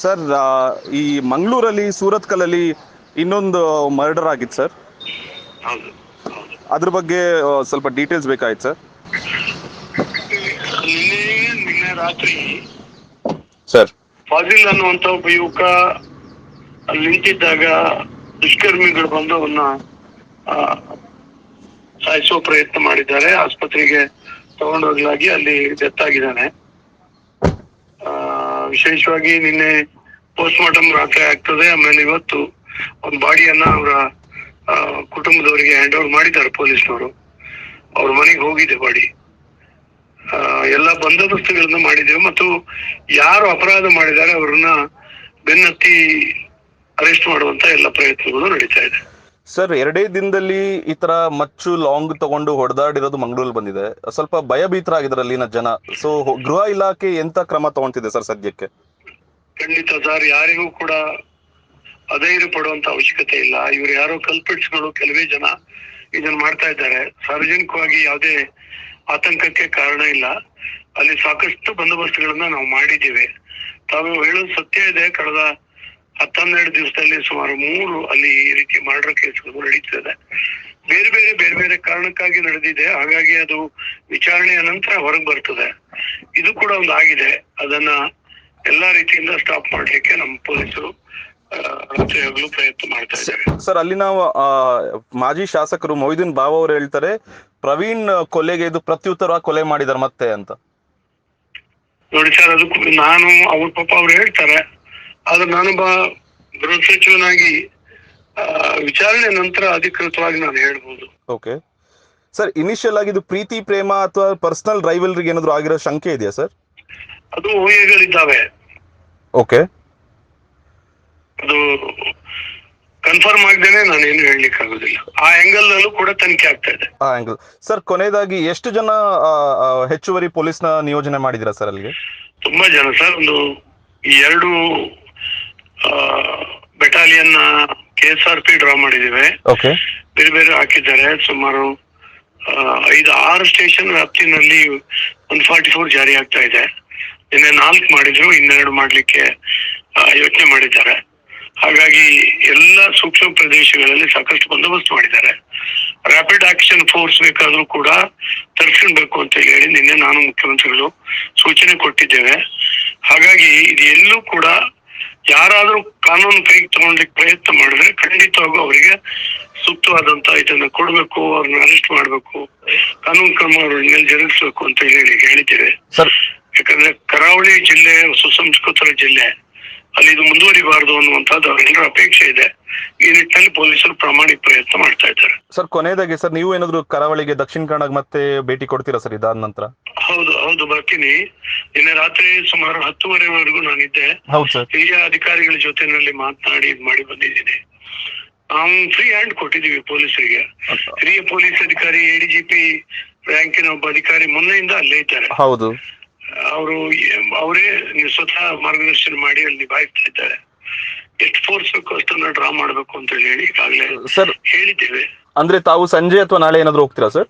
Sir, ಈ ಮಂಗಳೂರಲ್ಲಿ ಸೂರತ್ಕಲ್ಲಲ್ಲಿ ಇನ್ನೊಂದು ಮರ್ಡರ್ ಆಗಿತ್ತು ಸರ್. ಹೌದು ಹೌದು. ಅದ್ರ ಬಗ್ಗೆ ಸ್ವಲ್ಪ ಡೀಟೇಲ್ಸ್ ಬೇಕಾಯ್ತು ಸರ್. ನಿನ್ನೆ ರಾತ್ರಿ ಸರ್. ಫಾಜಿಲ್ ಅನ್ನುವಂತ ಒಬ್ಬ ಯುವಕ ಅಲ್ಲಿ ನಿಂತಿದ್ದಾಗ ದುಷ್ಕರ್ಮಿಗಳು ಬಂದು ಅವನ್ನ ಸಾಯಿಸುವ ಪ್ರಯತ್ನ ಮಾಡಿದ್ದಾರೆ. ಆಸ್ಪತ್ರೆಗೆ ತಗೊಂಡೋಗ್ಲಾಗಿ ಅಲ್ಲಿ ಡೆತ್ ಆಗಿದ್ದಾನೆ. ವಿಶೇಷವಾಗಿ ನಿನ್ನೆ ಪೋಸ್ಟ್ ಮಾರ್ಟಮ್ ರಾತ್ರಿ ಆಗ್ತದೆ. ಆಮೇಲೆ ಇವತ್ತು ಒಂದು ಬಾಡಿಯನ್ನ ಅವರ ಕುಟುಂಬದವರಿಗೆ ಹ್ಯಾಂಡ್ ಓವರ್ ಮಾಡಿದ್ದಾರೆ ಪೊಲೀಸ್ನವರು. ಅವ್ರ ಮನೆಗೆ ಹೋಗಿದೆ ಬಾಡಿ. ಎಲ್ಲ ಬಂದೋಬಸ್ತುಗಳನ್ನ ಮಾಡಿದ್ದೇವೆ ಮತ್ತು ಯಾರು ಅಪರಾಧ ಮಾಡಿದ್ದಾರೆ ಅವ್ರನ್ನ ಬೆನ್ನತ್ತಿ ಅರೆಸ್ಟ್ ಮಾಡುವಂತ ಎಲ್ಲ ಪ್ರಯತ್ನಗಳು ನಡೀತಾ ಇದೆ. ಸರ್, 2 ದಿನದಲ್ಲಿ ಈ ತರ ಮಚ್ಚು ಲಾಂಗ್ ತಗೊಂಡು ಹೊಡೆದಾಡಿರೋದು ಮಂಗಳೂರಲ್ಲಿ ಬಂದಿದೆ. ಸ್ವಲ್ಪ ಭಯಭೀತರಾಗಿದ್ದಾರೆ ಅಲ್ಲಿನ ಜನ. ಸೊ ಗೃಹ ಇಲಾಖೆ ಎಂತ ಕ್ರಮ ತಗೊಂತಿದೆ ಸರ್ ಸದ್ಯಕ್ಕೆ? ಖಂಡಿತ ಸರ್, ಯಾರಿಗೂ ಕೂಡ ಅಧೈರ್ಯ ಪಡುವಂತ ಅವಶ್ಯಕತೆ ಇಲ್ಲ. ಇವ್ರು ಯಾರೋ ಕಲ್ಪಿಟ್ಸ್ಗಳು ಕೆಲವೇ ಜನ ಇದನ್ನ ಮಾಡ್ತಾ ಇದ್ದಾರೆ. ಸಾರ್ವಜನಿಕವಾಗಿ ಯಾವುದೇ ಆತಂಕಕ್ಕೆ ಕಾರಣ ಇಲ್ಲ. ಅಲ್ಲಿ ಸಾಕಷ್ಟು ಬಂದೋಬಸ್ತುಗಳನ್ನ ನಾವು ಮಾಡಿದ್ದೀವಿ. ತಾವು ಹೇಳೋದು ಸತ್ಯ ಇದೆ. ಕಳೆದ 12 ದಿವಸದಲ್ಲಿ ಸುಮಾರು 3 ಅಲ್ಲಿ ಈ ರೀತಿ ಮರ್ಡರ್ ಕೇಸ್ಗಳು ನಡೀತಿದೆ. ಬೇರೆ ಬೇರೆ ಕಾರಣಕ್ಕಾಗಿ ನಡೆದಿದೆ. ಹಾಗಾಗಿ ಅದು ವಿಚಾರಣೆಯ ನಂತರ ಹೊರಗೆ ಬರ್ತದೆ. ಇದು ಕೂಡ ಒಂದು ಆಗಿದೆ. ಅದನ್ನ ಎಲ್ಲಾ ರೀತಿಯಿಂದ ಸ್ಟಾಪ್ ಮಾಡ್ಲಿಕ್ಕೆ ನಮ್ಮ ಪೊಲೀಸರು ರಾತ್ರಿಯಾಗಲೂ ಪ್ರಯತ್ನ ಮಾಡ್ತಾ ಇದ್ದಾರೆ. ಸರ್, ಅಲ್ಲಿನ ಮಾಜಿ ಶಾಸಕರು ಮೊಯ್ದೀನ್ ಬಾವ ಅವರು ಹೇಳ್ತಾರೆ ಪ್ರವೀಣ್ ಕೊಲೆಗೆ ಇದು ಪ್ರತ್ಯುತ್ತರ ಕೊಲೆ ಮಾಡಿದಾರೆ ಮತ್ತೆ ಅಂತ. ನೋಡಿ ಸರ್, ಅದಕ್ಕೂ ನಾನು ಅವ್ರ ಪಾಪ ಅವ್ರು ಹೇಳ್ತಾರೆ. ಆದ್ರೆ ನಾನೊಬ್ಬ ಗೃಹ ಸಚಿವನಾಗಿ ವಿಚಾರಣೆ ನಂತರ ಅಧಿಕೃತವಾಗಿ ನಾನು ಹೇಳ್ಬೋದು. ಓಕೆ ಸರ್, ಇನಿಷಿಯಲ್ ಆಗಿ ಇದು ಪ್ರೀತಿ ಪ್ರೇಮ ಅಥವಾ ಪರ್ಸನಲ್ ರೈವಲ್ರಿಗೆ ಏನಾದ್ರು ಆಗಿರೋ ಶಂಕೆ ಇದೆಯಾ ಸರ್? ಅದು ಊಹೆಗಳಿದ್ದಾವೆ. ಓಕೆ, ಅದು ಕನ್ಫರ್ಮ್ ಆಗದೇನೆ ನಾನೇನು ಹೇಳಲಿಕ್ಕೆ ಆಗೋದಿಲ್ಲ. ಆ ಆಂಗಲ್ ನಲ್ಲೂ ಕೂಡ ತನಿಖೆ ಆಗ್ತಾ ಇದೆ. ಆ ಆಂಗಲ್. ಸರ್, ಕೊನೆಯದಾಗಿ ಎಷ್ಟು ಜನ ಹೆಚ್ಚುವರಿ ಪೊಲೀಸ್ನ ನಿಯೋಜನೆ ಮಾಡಿದಿರಾ ಸರ್ ಅಲ್ಲಿಗೆ? ತುಂಬಾ ಜನ ಸರ್. ಒಂದು 2 ಬೆಟಾಲಿಯನ್ KSRP ಡ್ರಾ ಮಾಡಿದ್ದೇವೆ. ಓಕೆ, ಬೇರೆ ಹಾಕಿದ್ದಾರೆ. ಸುಮಾರು 5-6 ಸ್ಟೇಷನ್ ವ್ಯಾಪ್ತಿನಲ್ಲಿ 144 ಜಾರಿ ಆಗ್ತಾ ಇದೆ. ನಿನ್ನೆ 4 ಮಾಡಿದ್ರು, 2 ಮಾಡ್ಲಿಕ್ಕೆ ಯೋಚನೆ ಮಾಡಿದ್ದಾರೆ. ಹಾಗಾಗಿ ಎಲ್ಲ ಸೂಕ್ಷ್ಮ ಪ್ರದೇಶಗಳಲ್ಲಿ ಸಾಕಷ್ಟು ಬಂದೋಬಸ್ತ್ ಮಾಡಿದ್ದಾರೆ. ರ್ಯಾಪಿಡ್ ಆಕ್ಷನ್ ಫೋರ್ಸ್ ಬೇಕಾದ್ರೂ ಕೂಡ ತರಿಸ್ಕೊಳ್ಬೇಕು ಅಂತ ಹೇಳಿ ನಿನ್ನೆ ನಾನು ಮುಖ್ಯಮಂತ್ರಿಗಳು ಸೂಚನೆ ಕೊಟ್ಟಿದ್ದೇವೆ. ಹಾಗಾಗಿ ಇದು ಎಲ್ಲೂ ಕೂಡ ಯಾರಾದ್ರೂ ಕಾನೂನು ಕೈಗೆ ತಗೊಳ್ಲಿಕ್ಕೆ ಪ್ರಯತ್ನ ಮಾಡಿದ್ರೆ ಖಂಡಿತವಾಗೂ ಅವರಿಗೆ ಸೂಕ್ತವಾದಂತ ಇದನ್ನ ಕೊಡ್ಬೇಕು, ಅವ್ರನ್ನ ಅರೆಸ್ಟ್ ಮಾಡ್ಬೇಕು, ಕಾನೂನು ಕ್ರಮ ಅವ್ರ ಮೇಲೆ ಜರುಗಿಸ್ಬೇಕು ಅಂತ ಹೇಳಿದ್ದೇವೆ. ಯಾಕಂದ್ರೆ ಕರಾವಳಿ ಜಿಲ್ಲೆ ಸುಸಂಸ್ಕೃತರ ಜಿಲ್ಲೆ, ಅಲ್ಲಿ ಇದು ಮುಂದುವರಿಬಾರದು ಅನ್ನುವಂಥದ್ದು ಅವರೆಲ್ಲರ ಅಪೇಕ್ಷೆ ಇದೆ. ಈ ನಿಟ್ಟಿನಲ್ಲಿ ಪೊಲೀಸರು ಪ್ರಾಮಾಣಿಕ ಪ್ರಯತ್ನ ಮಾಡ್ತಾ ಇದ್ದಾರೆ. ಸರ್, ಕೊನೆಯದಾಗಿ ಸರ್, ನೀವು ಏನಾದ್ರು ಕರಾವಳಿಗೆ ದಕ್ಷಿಣ ಕನ್ನಡ ಮತ್ತೆ ಭೇಟಿ ಕೊಡ್ತೀರಾ ಸರ್ ಇದಾದ ನಂತರ? ಹೌದು ಬರ್ತೀನಿ. ನಿನ್ನೆ ರಾತ್ರಿ ಸುಮಾರು 10:30ವರೆಗೂ ನಾನಿದ್ದೆ. ಹೌದು ಸರ್. ಹಿರಿಯ ಅಧಿಕಾರಿಗಳ ಜೊತೆನಲ್ಲಿ ಮಾತನಾಡಿ ಮಾಡಿ ಬಂದಿದ್ದೀನಿ. ನಾವು ಫ್ರೀ ಹ್ಯಾಂಡ್ ಕೊಟ್ಟಿದ್ದೀವಿ ಪೊಲೀಸರಿಗೆ. ಹಿರಿಯ ಪೊಲೀಸ್ ಅಧಿಕಾರಿ ADGP ರ್ಯಾಂಕಿನ ಒಬ್ಬ ಅಧಿಕಾರಿ ಮೊನ್ನೆಯಿಂದ ಅಲ್ಲೇ ಇದ್ದಾರೆ. ಹೌದು, ಅವರೇ ಸ್ವತಃ ಮಾರ್ಗದರ್ಶನ ಮಾಡಿ ಅಲ್ಲಿ ನಿಭಾಯಿಸ್ತಾ ಇದ್ದಾರೆ. ಎಷ್ಟು ಫೋರ್ಸ್ ಬೇಕು ಅಷ್ಟನ್ನ ಡ್ರಾ ಮಾಡ್ಬೇಕು ಅಂತ ಹೇಳಿ ಈಗಾಗಲೇ ಸರ್ ಹೇಳಿದ್ದೇವೆ. ಅಂದ್ರೆ ತಾವು ಸಂಜೆ ಅಥವಾ ನಾಳೆ ಏನಾದ್ರು ಹೋಗ್ತೀರಾ ಸರ್?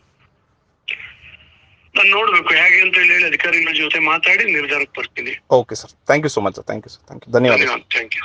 ನಾನು ನೋಡ್ಬೇಕು ಹೇಗೆ ಅಂತ ಹೇಳಿ ಅಧಿಕಾರಿಗಳ ಜೊತೆ ಮಾತಾಡಿ ನಿರ್ಧಾರಕ್ಕೆ ಬರ್ತೀನಿ. Okay sir, thank you so much sir. Thank you sir. ಧನ್ಯವಾದ. Thank you.